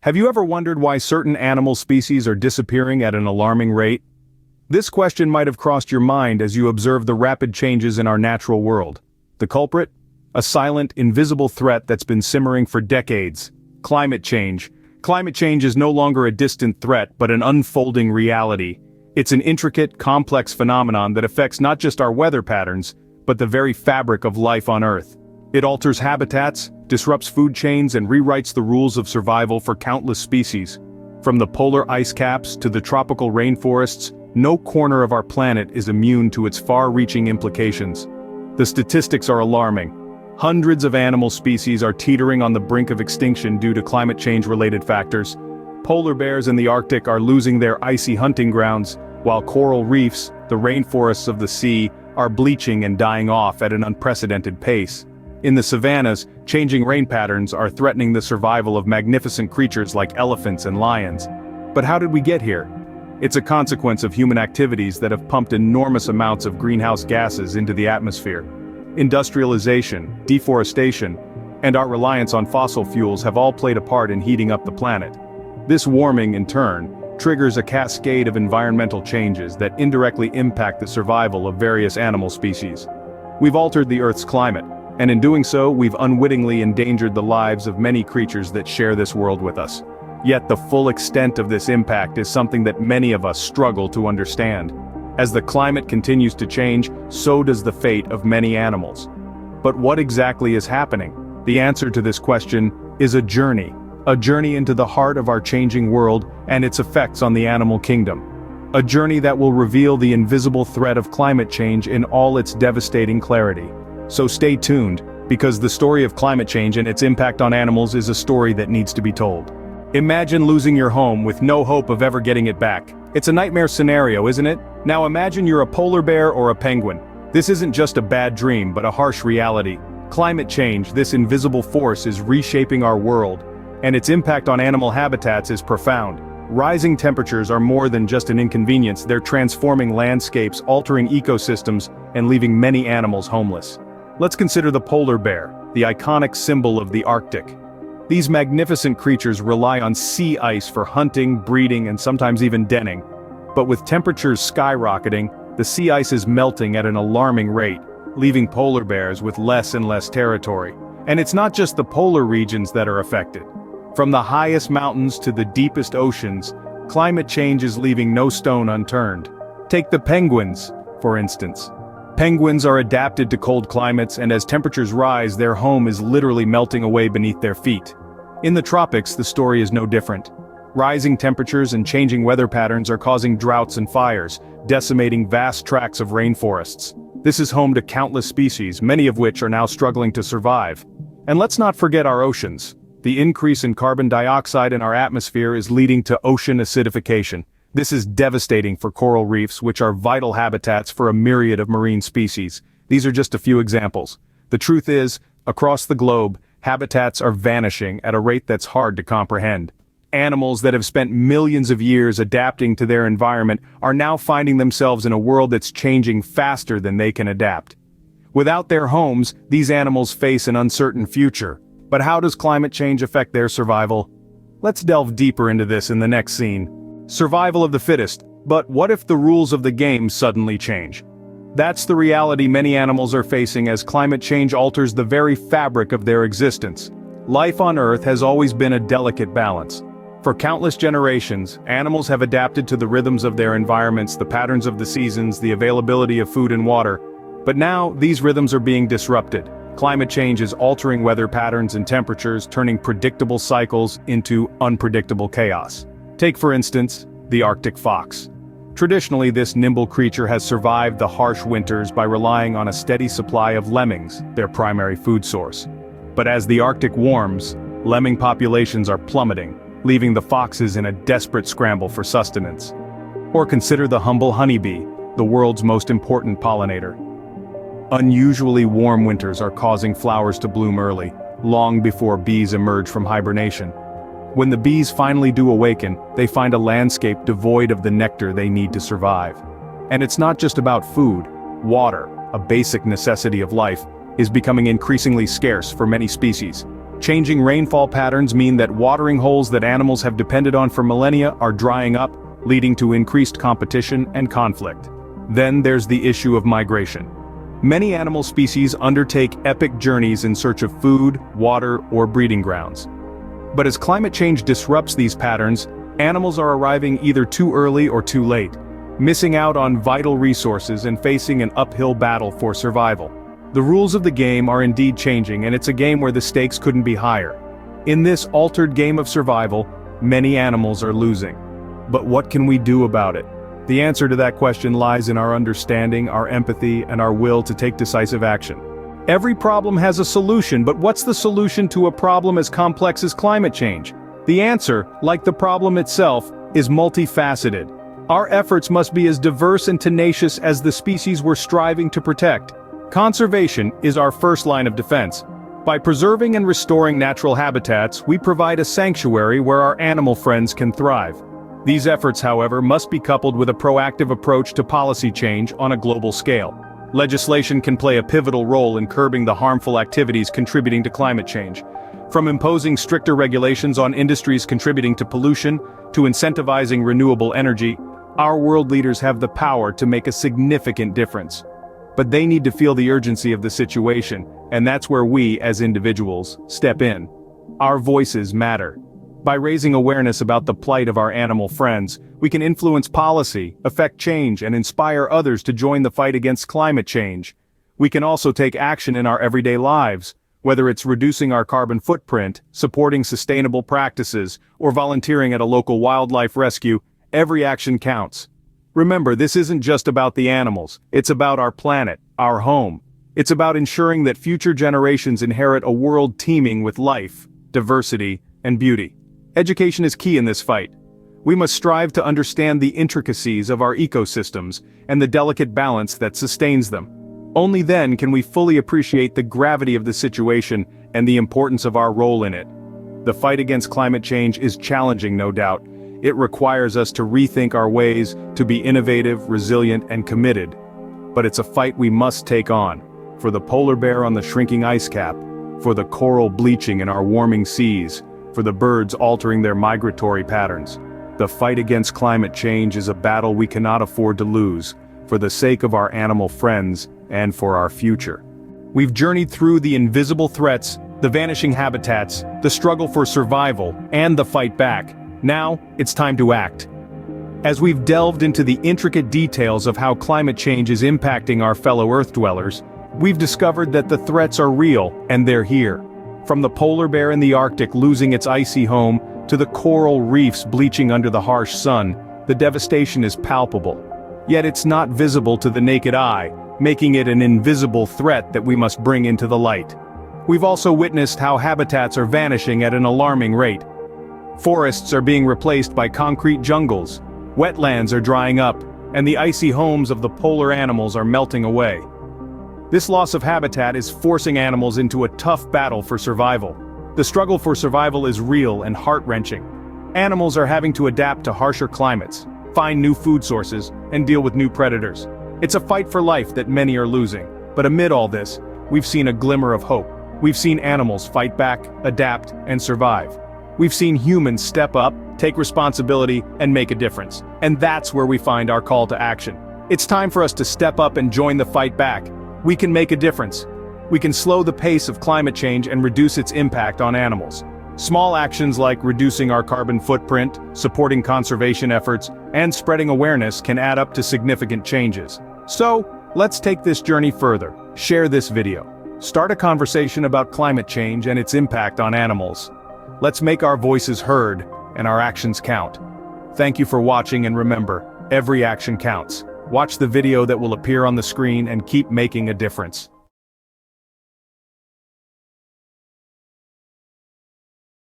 Have you ever wondered why certain animal species are disappearing at an alarming rate? This question might have crossed your mind as you observe the rapid changes in our natural world. The culprit? A silent, invisible threat that's been simmering for decades. Climate change. Climate change is no longer a distant threat but an unfolding reality. It's an intricate, complex phenomenon that affects not just our weather patterns, but the very fabric of life on Earth. It alters habitats, disrupts food chains, and rewrites the rules of survival for countless species. From the polar ice caps to the tropical rainforests, no corner of our planet is immune to its far-reaching implications. The statistics are alarming. Hundreds of animal species are teetering on the brink of extinction due to climate change-related factors. Polar bears in the Arctic are losing their icy hunting grounds, while coral reefs, the rainforests of the sea, are bleaching and dying off at an unprecedented pace. In the savannas, changing rain patterns are threatening the survival of magnificent creatures like elephants and lions. But how did we get here? It's a consequence of human activities that have pumped enormous amounts of greenhouse gases into the atmosphere. Industrialization, deforestation, and our reliance on fossil fuels have all played a part in heating up the planet. This warming, in turn, triggers a cascade of environmental changes that indirectly impact the survival of various animal species. We've altered the Earth's climate, and in doing so, we've unwittingly endangered the lives of many creatures that share this world with us. Yet the full extent of this impact is something that many of us struggle to understand. As the climate continues to change, so does the fate of many animals. But what exactly is happening? The answer to this question is a journey into the heart of our changing world and its effects on the animal kingdom. A journey that will reveal the invisible threat of climate change in all its devastating clarity. So stay tuned, because the story of climate change and its impact on animals is a story that needs to be told. Imagine losing your home with no hope of ever getting it back. It's a nightmare scenario, isn't it? Now imagine you're a polar bear or a penguin. This isn't just a bad dream, but a harsh reality. Climate change, this invisible force, is reshaping our world, and its impact on animal habitats is profound. Rising temperatures are more than just an inconvenience, they're transforming landscapes, altering ecosystems, and leaving many animals homeless. Let's consider the polar bear, the iconic symbol of the Arctic. These magnificent creatures rely on sea ice for hunting, breeding, and sometimes even denning. But with temperatures skyrocketing, the sea ice is melting at an alarming rate, leaving polar bears with less and less territory. And it's not just the polar regions that are affected. From the highest mountains to the deepest oceans, climate change is leaving no stone unturned. Take the penguins, for instance. Penguins are adapted to cold climates, and as temperatures rise, their home is literally melting away beneath their feet. In the tropics, the story is no different. Rising temperatures and changing weather patterns are causing droughts and fires, decimating vast tracts of rainforests. This is home to countless species, many of which are now struggling to survive. And let's not forget our oceans. The increase in carbon dioxide in our atmosphere is leading to ocean acidification. This is devastating for coral reefs, which are vital habitats for a myriad of marine species. These are just a few examples. The truth is, across the globe, habitats are vanishing at a rate that's hard to comprehend. Animals that have spent millions of years adapting to their environment are now finding themselves in a world that's changing faster than they can adapt. Without their homes, these animals face an uncertain future. But how does climate change affect their survival? Let's delve deeper into this in the next scene. Survival of the fittest, but what if the rules of the game suddenly change? That's the reality many animals are facing as climate change alters the very fabric of their existence. Life on Earth has always been a delicate balance. For countless generations, animals have adapted to the rhythms of their environments, the patterns of the seasons, the availability of food and water. But now, these rhythms are being disrupted. Climate change is altering weather patterns and temperatures, turning predictable cycles into unpredictable chaos. Take, for instance, the Arctic fox. Traditionally, this nimble creature has survived the harsh winters by relying on a steady supply of lemmings, their primary food source. But as the Arctic warms, lemming populations are plummeting, leaving the foxes in a desperate scramble for sustenance. Or consider the humble honeybee, the world's most important pollinator. Unusually warm winters are causing flowers to bloom early, long before bees emerge from hibernation. When the bees finally do awaken, they find a landscape devoid of the nectar they need to survive. And it's not just about food. Water, a basic necessity of life, is becoming increasingly scarce for many species. Changing rainfall patterns mean that watering holes that animals have depended on for millennia are drying up, leading to increased competition and conflict. Then there's the issue of migration. Many animal species undertake epic journeys in search of food, water, or breeding grounds. But as climate change disrupts these patterns, animals are arriving either too early or too late, missing out on vital resources and facing an uphill battle for survival. The rules of the game are indeed changing, and it's a game where the stakes couldn't be higher. In this altered game of survival, many animals are losing. But what can we do about it? The answer to that question lies in our understanding, our empathy, and our will to take decisive action. Every problem has a solution, but what's the solution to a problem as complex as climate change? The answer, like the problem itself, is multifaceted. Our efforts must be as diverse and tenacious as the species we're striving to protect. Conservation is our first line of defense. By preserving and restoring natural habitats, we provide a sanctuary where our animal friends can thrive. These efforts, however, must be coupled with a proactive approach to policy change on a global scale. Legislation can play a pivotal role in curbing the harmful activities contributing to climate change. From imposing stricter regulations on industries contributing to pollution, to incentivizing renewable energy, our world leaders have the power to make a significant difference. But they need to feel the urgency of the situation, and that's where we, as individuals, step in. Our voices matter. By raising awareness about the plight of our animal friends, we can influence policy, affect change, and inspire others to join the fight against climate change. We can also take action in our everyday lives, whether it's reducing our carbon footprint, supporting sustainable practices, or volunteering at a local wildlife rescue. Every action counts. Remember, this isn't just about the animals, it's about our planet, our home. It's about ensuring that future generations inherit a world teeming with life, diversity, and beauty. Education is key in this fight. We must strive to understand the intricacies of our ecosystems and the delicate balance that sustains them. Only then can we fully appreciate the gravity of the situation and the importance of our role in it. The fight against climate change is challenging, no doubt. It requires us to rethink our ways, to be innovative, resilient, and committed. But it's a fight we must take on. For the polar bear on the shrinking ice cap, for the coral bleaching in our warming seas, for the birds altering their migratory patterns. The fight against climate change is a battle we cannot afford to lose, for the sake of our animal friends and for our future. We've journeyed through the invisible threats, the vanishing habitats, the struggle for survival, and the fight back. Now, it's time to act. As we've delved into the intricate details of how climate change is impacting our fellow Earth dwellers, we've discovered that the threats are real, and they're here. From the polar bear in the Arctic losing its icy home, to the coral reefs bleaching under the harsh sun, the devastation is palpable. Yet it's not visible to the naked eye, making it an invisible threat that we must bring into the light. We've also witnessed how habitats are vanishing at an alarming rate. Forests are being replaced by concrete jungles, wetlands are drying up, and the icy homes of the polar animals are melting away. This loss of habitat is forcing animals into a tough battle for survival. The struggle for survival is real and heart-wrenching. Animals are having to adapt to harsher climates, find new food sources, and deal with new predators. It's a fight for life that many are losing. But amid all this, we've seen a glimmer of hope. We've seen animals fight back, adapt, and survive. We've seen humans step up, take responsibility, and make a difference. And that's where we find our call to action. It's time for us to step up and join the fight back. We can make a difference. We can slow the pace of climate change and reduce its impact on animals. Small actions like reducing our carbon footprint, supporting conservation efforts, and spreading awareness can add up to significant changes. So, let's take this journey further. Share this video. Start a conversation about climate change and its impact on animals. Let's make our voices heard and our actions count. Thank you for watching, and remember, every action counts. Watch the video that will appear on the screen and keep making a difference.